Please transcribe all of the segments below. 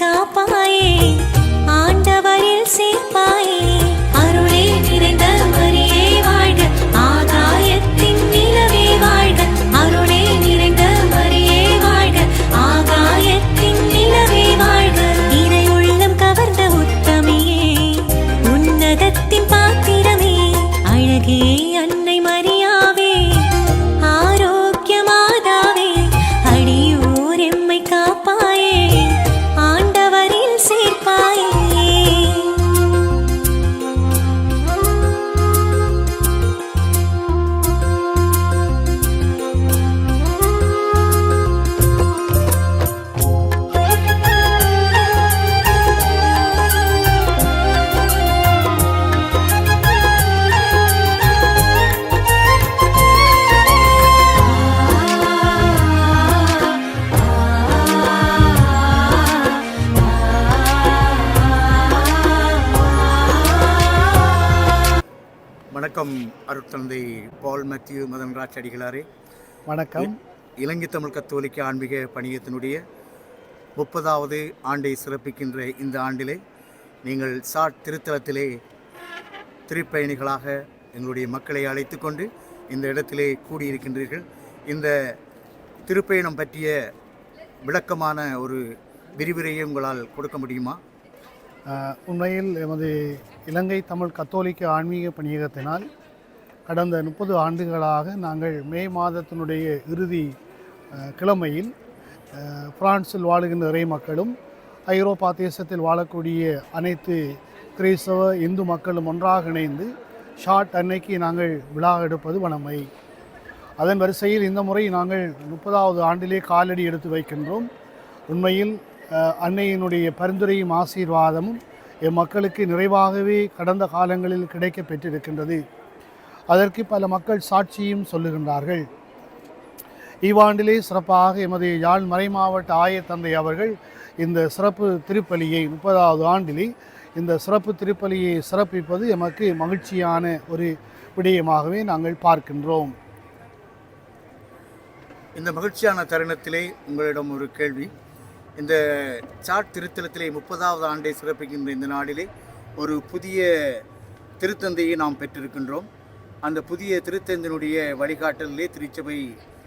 காப்பாயே, ஆண்டவரில் சேர்ப்பாயே. அருளே நிறைந்த மரியே வாழ்க, ஆகாயத்தின் நிலவே வாழ்க. அருளே நிறைந்த மரியே வாழ்க, ஆகாயத்தின் நிலவே வாழ்க. இறை உள்ளம் கவர்ந்த உத்தமியே, உன்னதத்தின் பாத்திரமே, அழகே அன்னை மரியாவே, ஆரோக்கிய மாதாவே, அடியோர் எம்மை காப்பாயே, ஆண்டவரில் சேர்ப்பாயே. வணக்கம். அருட்தந்தை பால் மேத்யூ மதன்ராஜ் அடிகளாரே. வணக்கம். இலங்கை தமிழ் கத்தோலிக்க ஆன்மீக பணியத்தினுடைய 30வது ஆண்டை சிறப்பிக்கின்ற இந்த ஆண்டிலே நீங்கள் சாட் திருத்தலத்திலே திருப்பயணிகளாக எங்களுடைய மக்களை அழைத்து கொண்டு இந்த இடத்திலே கூடியிருக்கின்றீர்கள். இந்த திருப்பயணம் பற்றிய விளக்கமான ஒரு விரிவுரையை உங்களால் கொடுக்க முடியுமா? உண்மையில் எமது இலங்கை தமிழ் கத்தோலிக்க ஆன்மீக பணியகத்தினால் கடந்த 30 ஆண்டுகளாக நாங்கள் மே மாதத்தினுடைய இறுதி கிழமையில் பிரான்சில் வாழுகின்ற இறை மக்களும் ஐரோப்பா தேசத்தில் வாழக்கூடிய அனைத்து கிறிஸ்தவ இந்து மக்களும் ஒன்றாக இணைந்து ஷாட் அன்னைக்கு நாங்கள் விழா எடுப்பது வழமை. அதன் வரிசையில் இந்த முறை நாங்கள் 30வது ஆண்டிலே காலடி எடுத்து வைக்கின்றோம். உண்மையில் அன்னையினுடைய பரிந்துரையும் ஆசீர்வாதமும் எம் மக்களுக்கு நிறைவாகவே கடந்த காலங்களில் கிடைக்க பெற்றிருக்கின்றது. அதற்கு பல மக்கள் சாட்சியும் சொல்லுகின்றார்கள். இவ்வாண்டிலே சிறப்பாக எமது யாழ் மறைமாவட்ட ஆயத்தந்தை அவர்கள் இந்த சிறப்பு திருப்பலியை 30வது ஆண்டிலே இந்த சிறப்பு திருப்பலியை சிறப்பிப்பது எமக்கு மகிழ்ச்சியான ஒரு விடயமாகவே நாங்கள் பார்க்கின்றோம். இந்த மகிழ்ச்சியான தருணத்திலே உங்களிடம் ஒரு கேள்வி. இந்த சாட் திருத்தலத்திலே 30வது ஆண்டை சிறப்பிக்கின்ற இந்த நாளிலே ஒரு புதிய திருத்தந்தையை நாம் பெற்றிருக்கின்றோம். அந்த புதிய திருத்தந்தையினுடைய வழிகாட்டலிலே திருச்சபை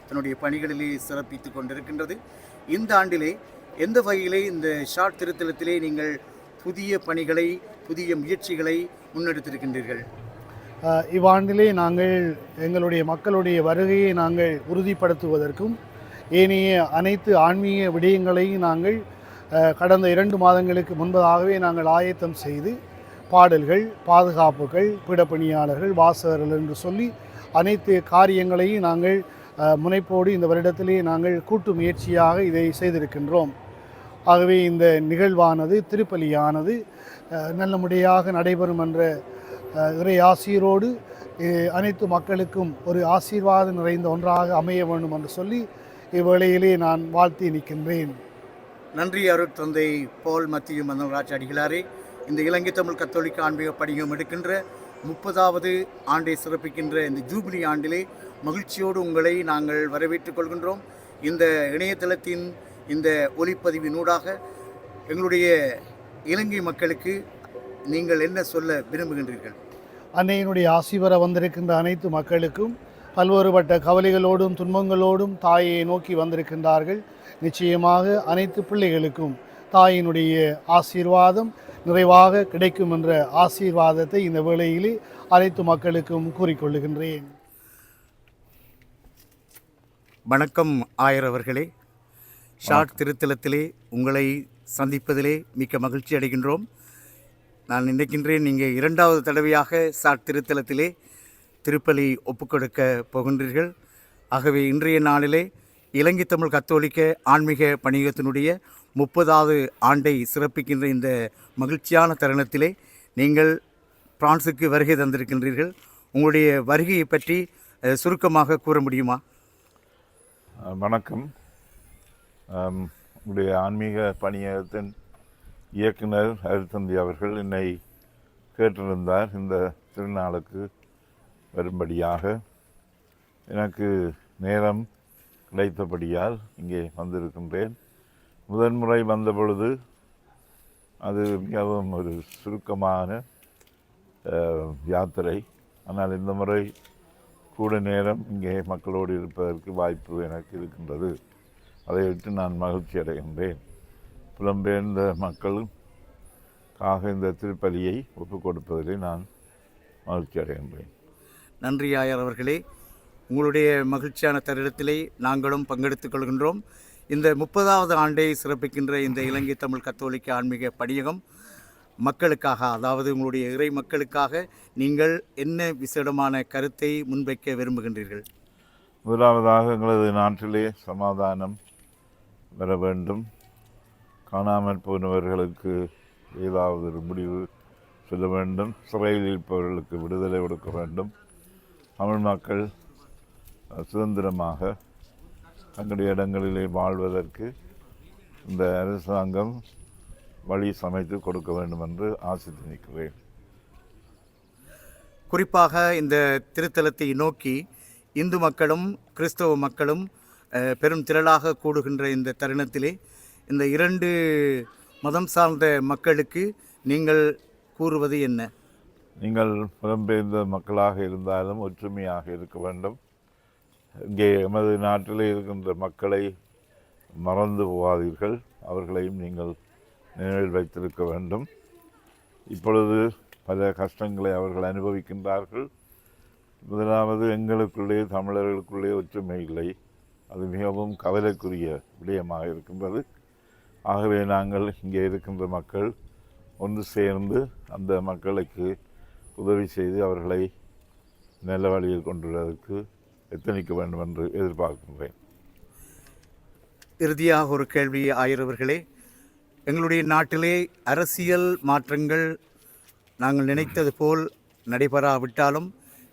தன்னுடைய பணிகளிலே சிறப்பித்து கொண்டிருக்கின்றது. இந்த ஆண்டிலே எந்த வகையிலே இந்த ஷாட் திருத்தலத்திலே நீங்கள் புதிய பணிகளை, புதிய முயற்சிகளை முன்னெடுத்திருக்கின்றீர்கள்? இவ்வாண்டிலே நாங்கள் எங்களுடைய மக்களுடைய வருகையை நாங்கள் உறுதிப்படுத்துவதற்கும் ஏனைய அனைத்து ஆன்மீக விடயங்களையும் நாங்கள் கடந்த 2 மாதங்களுக்கு முன்பதாகவே நாங்கள் ஆயத்தம் செய்து பாடல்கள், பாதுகாப்புகள், பீடப்பணியாளர்கள், வாசகர்கள் என்று சொல்லி அனைத்து காரியங்களையும் நாங்கள் முனைப்போடு இந்த வருடத்திலே நாங்கள் கூட்டு முயற்சியாக இதை செய்திருக்கின்றோம். ஆகவே இந்த நிகழ்வானது, திருப்பலியானது நல்ல முறையாக நடைபெறும் என்ற இறை ஆசீரோடு அனைத்து மக்களுக்கும் ஒரு ஆசீர்வாதம் நிறைந்த ஒன்றாக அமைய வேண்டும் என்று சொல்லி இவ்வேளையிலே நான் வாழ்த்தி நிற்கின்றேன். நன்றி அருட்தந்தை பால் மேத்யூ மதன்ராஜ் அடிகளாரே. இந்த இலங்கை தமிழ் கத்தோலிக்க ஆன்மீக பணியம் எடுக்கின்ற 30வது ஆண்டை சிறப்பிக்கின்ற இந்த ஜூபிலி ஆண்டிலே மகிழ்ச்சியோடு உங்களை நாங்கள் வரவேற்றுக் கொள்கின்றோம். இந்த இணையதளத்தின் இந்த ஒலிப்பதிவினூடாக எங்களுடைய இலங்கை மக்களுக்கு நீங்கள் என்ன சொல்ல விரும்புகின்றீர்கள்? அன்னையினுடைய ஆசிவர வந்திருக்கின்ற அனைத்து மக்களுக்கும் பல்வேறுபட்ட கவலைகளோடும் துன்பங்களோடும் தாயை நோக்கி வந்திருக்கின்றார்கள். நிச்சயமாக அனைத்து பிள்ளைகளுக்கும் தாயினுடைய ஆசீர்வாதம் நிறைவாக கிடைக்கும் என்ற ஆசீர்வாதத்தை இந்த வேளையிலே அனைத்து மக்களுக்கும் கூறிக்கொள்ளுகின்றேன். வணக்கம் ஆயரவர்களே. ஷாட் திருத்தலத்திலே உங்களை சந்திப்பதிலே மிக்க மகிழ்ச்சி அடைகின்றோம். நான் நினைக்கின்றேன் நீங்கள் 2வது தடவையாக ஷாட் திருத்தலத்திலே திருப்பலி ஒப்புக்கொடுக்க போகின்றீர்கள். ஆகவே இன்றைய நாளிலே இலங்கை தமிழ் கத்தோலிக்க ஆன்மீக பணியகத்தினுடைய 30வது ஆண்டை சிறப்பிக்கின்ற இந்த மகிழ்ச்சியான தருணத்திலே நீங்கள் பிரான்சுக்கு வருகை தந்திருக்கின்றீர்கள். உங்களுடைய வருகையை பற்றி சுருக்கமாக கூற முடியுமா? வணக்கம். உங்களுடைய ஆன்மீக பணியகத்தின் இயக்குனர் அருட்தந்தை அவர்கள் என்னை கேட்டிருந்தார் இந்த திருநாளுக்கு வரும்படியாக. எனக்கு நேரம் கிடைத்தபடியால் இங்கே வந்திருக்கின்றேன். முதன்முறை வந்த பொழுது அது மிகவும் ஒரு சுருக்கமான யாத்திரை. ஆனால் இந்த முறை கூட நேரம் இங்கே மக்களோடு இருப்பதற்கு வாய்ப்பு எனக்கு இருக்கின்றது. அதை விட்டு நான் மகிழ்ச்சி அடைகின்றேன். புலம்பெயர்ந்த மக்களுக்காக இந்த திருப்பலியை ஒப்புக் கொடுப்பதிலே நான் மகிழ்ச்சி அடைகின்றேன். நன்றி ஆயர் அவர்களே. உங்களுடைய மகிழ்ச்சியான தருணத்திலே நாங்களும் பங்கெடுத்துக் கொள்கின்றோம். இந்த 30வது ஆண்டை சிறப்பிக்கின்ற இந்த இலங்கை தமிழ் கத்தோலிக்க ஆன்மீக பணியகம் மக்களுக்காக, அதாவது உங்களுடைய இறை மக்களுக்காக நீங்கள் என்ன விசேடமான கருத்தை முன்வைக்க விரும்புகின்றீர்கள்? முதலாவதாக எங்களது நாட்டிலே சமாதானம் வர வேண்டும். காணாமல் போனவர்களுக்கு ஏதாவது ஒரு முடிவு சொல்ல வேண்டும். சிறையில் இருப்பவர்களுக்கு விடுதலை கொடுக்க வேண்டும். தமிழ் மக்கள் சுதந்திரமாக தங்களுடைய இடங்களிலே வாழ்வதற்கு இந்த அரசாங்கம் வழி சமைத்து கொடுக்க வேண்டும் என்று ஆசித்து நிற்கிறேன். குறிப்பாக இந்த திருத்தலத்தை நோக்கி இந்து மக்களும் கிறிஸ்தவ மக்களும் பெரும் திரளாக கூடுகின்ற இந்த தருணத்திலே இந்த 2 மதம் சார்ந்த மக்களுக்கு நீங்கள் கூறுவது என்ன? நீங்கள் புலம்பெயர்ந்த மக்களாக இருந்தாலும் ஒற்றுமையாக இருக்க வேண்டும். இங்கே எமது நாட்டிலே இருக்கின்ற மக்களை மறந்து போகாதீர்கள். அவர்களையும் நீங்கள் நினைவில் வைத்திருக்க வேண்டும். இப்பொழுது பல கஷ்டங்களை அவர்கள் அனுபவிக்கின்றார்கள். முதலாவது, எங்களுக்குள்ளே தமிழர்களுக்குள்ளே ஒற்றுமை இல்லை. அது மிகவும் கவலைக்குரிய விடயமாக இருக்கின்றது. ஆகவே நாங்கள் இங்கே இருக்கின்ற மக்கள் ஒன்று சேர்ந்து அந்த மக்களுக்கு உதவி செய்து அவர்களை நல்ல வழியில் கொண்டுவதற்கு எத்தனிக்க வேண்டும் என்று எதிர்பார்க்கின்றேன். இறுதியாக ஒரு கேள்வி ஆயிரவர்களே. எங்களுடைய நாட்டிலே அரசியல் மாற்றங்கள் நாங்கள் நினைத்தது போல் நடைபெறாவிட்டாலும்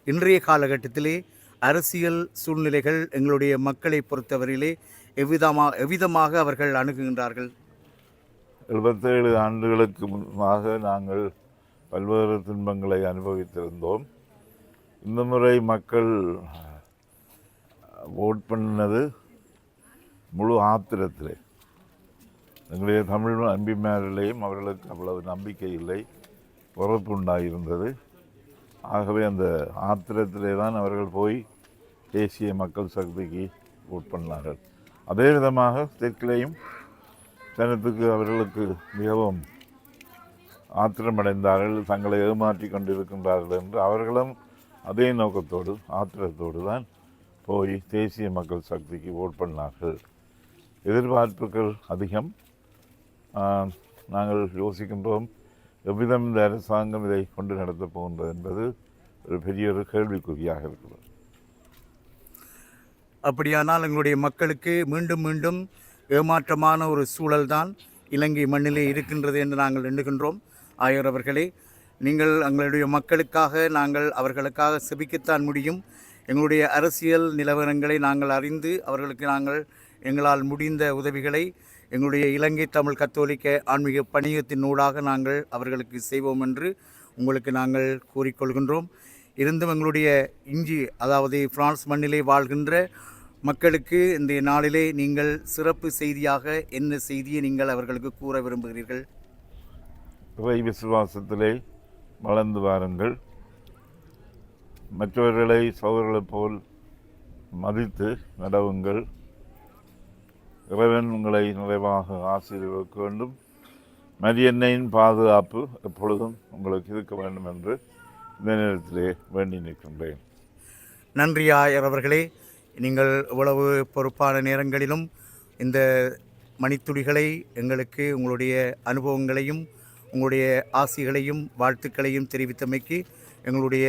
இன்றைய காலகட்டத்திலே அரசியல் சூழ்நிலைகள் எங்களுடைய மக்களை பொறுத்தவரையிலே எவ்விதமாக அவர்கள் அணுகுகின்றார்கள்? 77 ஆண்டுகளுக்கு முன்பாக நாங்கள் பல்வேறு துன்பங்களை அனுபவித்திருந்தோம். இந்த முறை மக்கள் ஓட் பண்ணது முழு ஆத்திரத்திலே. எங்களுடைய தமிழ் எம்பிமாரிலேயும் அவர்களுக்கு அவ்வளவு நம்பிக்கை இல்லை, உறப்பு உண்டாகியிருந்தது. ஆகவே அந்த ஆத்திரத்திலே தான் அவர்கள் போய் தேசிய மக்கள் சக்திக்கு ஓட் பண்ணார்கள். அதே விதமாக தெற்கிலேயும் ஜனத்துக்கு அவர்களுக்கு மிகவும் ஆத்திரமடைந்தார்கள், தங்களை ஏமாற்றி கொண்டிருக்கின்றார்கள் என்று அவர்களும் அதே நோக்கத்தோடு ஆத்திரத்தோடு தான் போய் தேசிய மக்கள் சக்திக்கு ஓட் பண்ணார்கள். எதிர்பார்ப்புகள் அதிகம். நாங்கள் யோசிக்கின்றோம் எவ்விதம் இந்த அரசாங்கம் இதை கொண்டு நடத்தப் போகின்றது என்பது ஒரு பெரிய ஒரு கேள்விக்குறியாக இருக்கிறது. அப்படியானால் எங்களுடைய மக்களுக்கு மீண்டும் மீண்டும் ஏமாற்றமான ஒரு சூழல்தான் இலங்கை மண்ணிலே இருக்கின்றது என்று நாங்கள் எண்ணுகின்றோம். ஆயர் அவர்களே, நீங்கள் எங்களுடைய மக்களுக்காக நாங்கள் அவர்களுக்காக செபிக்கத்தான் முடியும். எங்களுடைய அரசியல் நிலவரங்களை நாங்கள் அறிந்து அவர்களுக்கு நாங்கள் எங்களால் முடிந்த உதவிகளை எங்களுடைய இலங்கை தமிழ் கத்தோலிக்க ஆன்மீக பணியகத்தின் ஊடாக நாங்கள் அவர்களுக்கு செய்வோம் என்று உங்களுக்கு நாங்கள் கூறிக்கொள்கின்றோம். இருந்தும் எங்களுடைய அதாவது பிரான்ஸ் மண்ணிலே வாழ்கின்ற மக்களுக்கு இந்த நாளிலே நீங்கள் சிறப்பு செய்தியாக என்ன செய்தியை நீங்கள் அவர்களுக்கு கூற விரும்புகிறீர்கள்? இறை விசுவாசத்திலே வளர்ந்து வாருங்கள். மற்றவர்களை சகோதரர்களைப் போல் மதித்து நடவுங்கள். இறைவன் உங்களை நிறைவாக ஆசீர்வதிக்க வேண்டும். மரியன்னையின் பாதுகாப்பு எப்பொழுதும் உங்களுக்கு இருக்க வேண்டும் என்று இந்த நேரத்திலே வேண்டி நிற்கின்றேன். நன்றி ஆயர் அவர்களே. நீங்கள் இவ்வளவு பொறுப்பான நேரங்களிலும் இந்த மணித்துளிகளை எங்களுக்கு உங்களுடைய அனுபவங்களையும் உங்களுடைய ஆசிகளையும் வாழ்த்துக்களையும் தெரிவித்தமைக்கு எங்களுடைய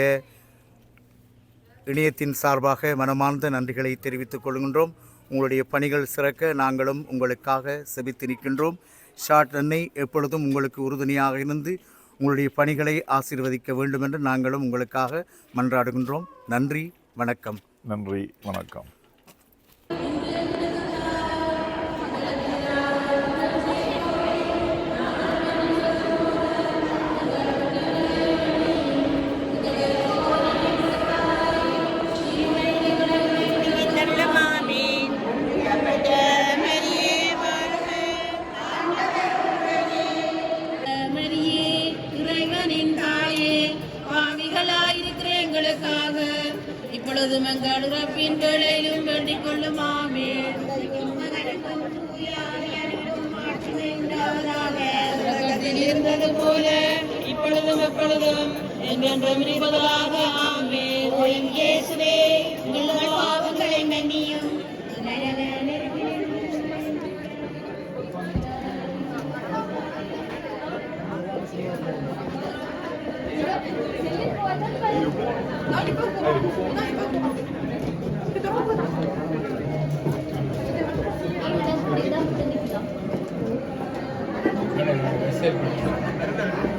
இணையத்தின் சார்பாக மனமார்ந்த நன்றிகளை தெரிவித்துக் கொள்கின்றோம். உங்களுடைய பணிகள் சிறக்க நாங்களும் உங்களுக்காக செபித்து நிற்கின்றோம். ஷாட் அன்னை எப்பொழுதும் உங்களுக்கு உறுதுணையாக இருந்து உங்களுடைய பணிகளை ஆசீர்வதிக்க வேண்டும் என்று நாங்களும் உங்களுக்காக மன்றாடுகின்றோம். நன்றி, வணக்கம். நன்றி, வணக்கம். வேளையிலும் வேண்டிக் கொள்ளும் ஆமென். உலகத்தில் இருந்தது போல இப்பொழுதும் எப்பொழுதும் என்றென்றும் இருப்பதாக ஆமென். ஓ என் இயேசுவே, எங்கள் பாவங்களை மன்னியும். சரி